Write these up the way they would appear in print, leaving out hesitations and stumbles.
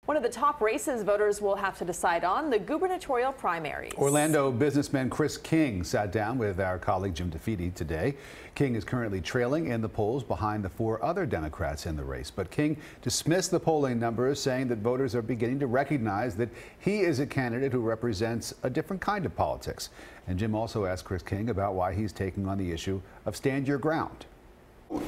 One of the top races voters will have to decide on, the gubernatorial primaries. Orlando businessman Chris King sat down with our colleague Jim DeFede today. King is currently trailing in the polls behind the 4 other Democrats in the race. But King dismissed the polling numbers, saying that voters are beginning to recognize that he is a candidate who represents a different kind of politics. And Jim also asked Chris King about why he's taking on the issue of Stand Your Ground.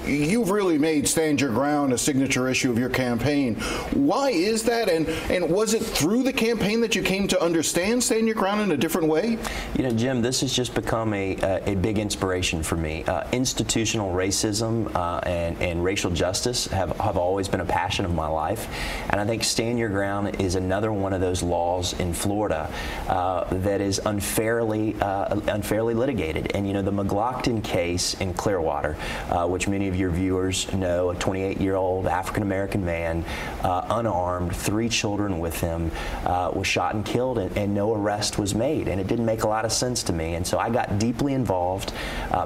You've really made Stand Your Ground a signature issue of your campaign. Why is that? And was it through the campaign that you came to understand Stand Your Ground in a different way? You know, Jim, this has just become a big inspiration for me. Institutional racism and racial justice have always been a passion of my life. And I think Stand Your Ground is another one of those laws in Florida that is unfairly litigated. And, you know, the McGlockton case in Clearwater, which many of your viewers know, a 28-year-old African-American man, unarmed, 3 children with him, was shot and killed, and no arrest was made. And it didn't make a lot of sense to me. And so I got deeply involved,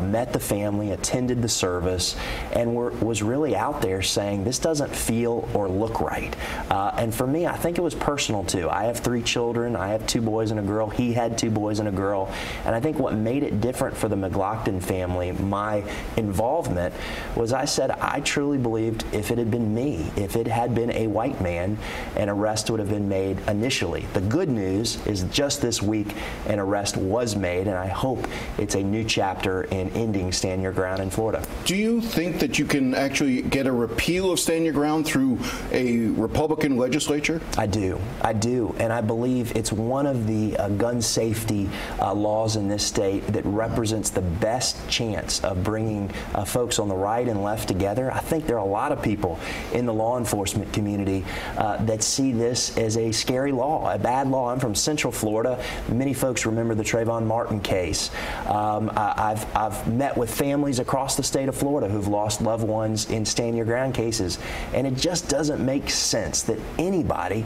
met the family, attended the service, and was really out there saying, this doesn't feel or look right. And for me, I think it was personal too. I have 3 children. I have 2 boys and a girl. He had 2 boys and a girl. And I think what made it different for the McGlockton family, my involvement, was I said I truly believed if it had been me, if it had been a white man, an arrest would have been made initially. The good news is just this week an arrest was made, and I hope it's a new chapter in ending Stand Your Ground in Florida. Do you think that you can actually get a repeal of Stand Your Ground through a Republican legislature? I do, and I believe it's one of the gun safety laws in this state that represents the best chance of bringing folks on the right and left together. I think there are a lot of people in the law enforcement community that see this as a scary law, a bad law. I'm from Central Florida. Many folks remember the Trayvon Martin case. I've met with families across the state of Florida who've lost loved ones in Stand Your Ground cases, and it just doesn't make sense that anybody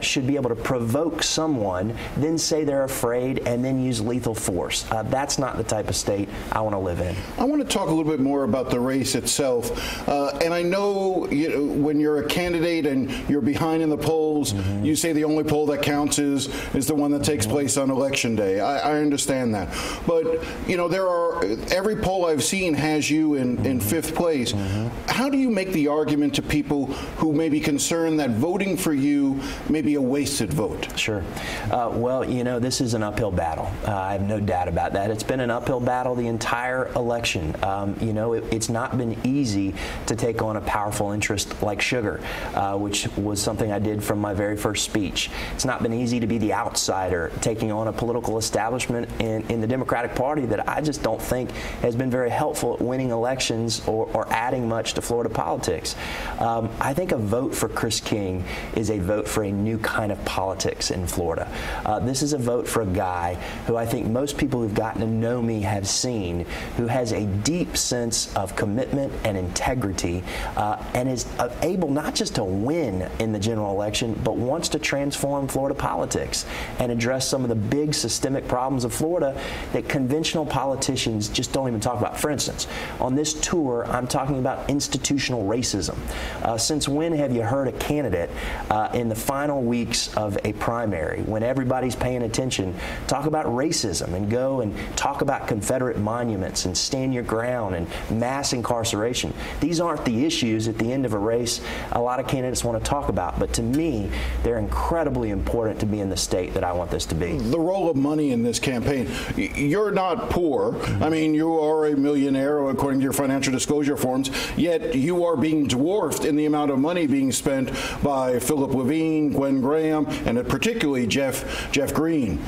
should be able to provoke someone, then say they're afraid, and then use lethal force. That's not the type of state I want to live in. I want to talk a little bit more about the race itself. And I know, when you're a candidate and you're behind in the polls, you say the only poll that counts is the one that takes place on Election Day. I understand that. But, every poll I've seen has you in 5th place. How do you make the argument to people who may be concerned that voting for you may be a wasted vote? Sure. Well, this is an uphill battle. I have no doubt about that. It's been an uphill battle the entire election. It's not been easy to take on a powerful interest like sugar, which was something I did from my very first speech. It's not been easy to be the outsider taking on a political establishment in the Democratic Party that I just don't think has been very helpful at winning elections or adding much to Florida politics. I think a vote for Chris King is a vote for a new kind of politics in Florida. This is a vote for a guy who I think most people who've gotten to know me have seen, who has a deep sense of commitment and integrity, and is able not just to win in the general election, but wants to transform Florida politics and address some of the big systemic problems of Florida that conventional politicians just don't even talk about. For instance, on this tour, I'm talking about institutional racism. Since when have you heard a candidate in the final weeks of a primary, when everybody's paying attention, talk about racism and go and talk about Confederate monuments and Stand Your Ground and mass incarceration? These aren't the issues at the end of a race a lot of candidates want to talk about, but to me, they're incredibly important to be in the state that I want this to be. The role of money in this campaign. You're not poor. I mean, you are a millionaire according to your financial disclosure forms, yet you are being dwarfed in the amount of money being spent by Philip Levine, Gwen Graham, and particularly Jeff Green.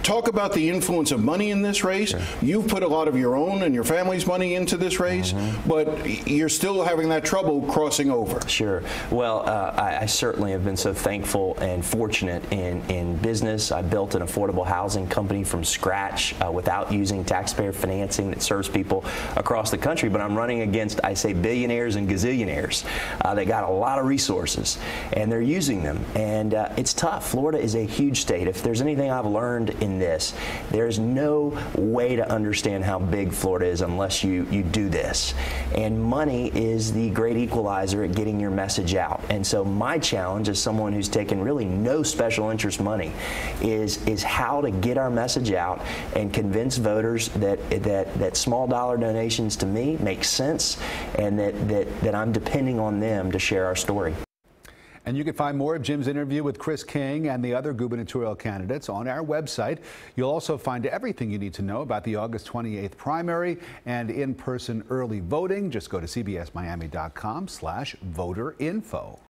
Talk about the influence of money in this race. Sure. You've put a lot of your own and your family's money into this race, but you're still having that trouble crossing over. Sure. Well, I certainly have been so thankful and fortunate in business. I built an affordable housing company from scratch without using taxpayer financing that serves people across the country, but I'm running against, I say, billionaires and gazillionaires. They got a lot of resources, and they're using them, and it's tough. Florida is a huge state. If there's anything I've learned in in this. There's no way to understand how big Florida is unless you do this. And money is the great equalizer at getting your message out. And so my challenge as someone who's taken really no special interest money is how to get our message out and convince voters that small dollar donations to me make sense, and that I'm depending on them to share our story. And you can find more of Jim's interview with Chris King and the other gubernatorial candidates on our website. You'll also find everything you need to know about the August 28th primary and in-person early voting. Just go to cbsmiami.com/voterinfo.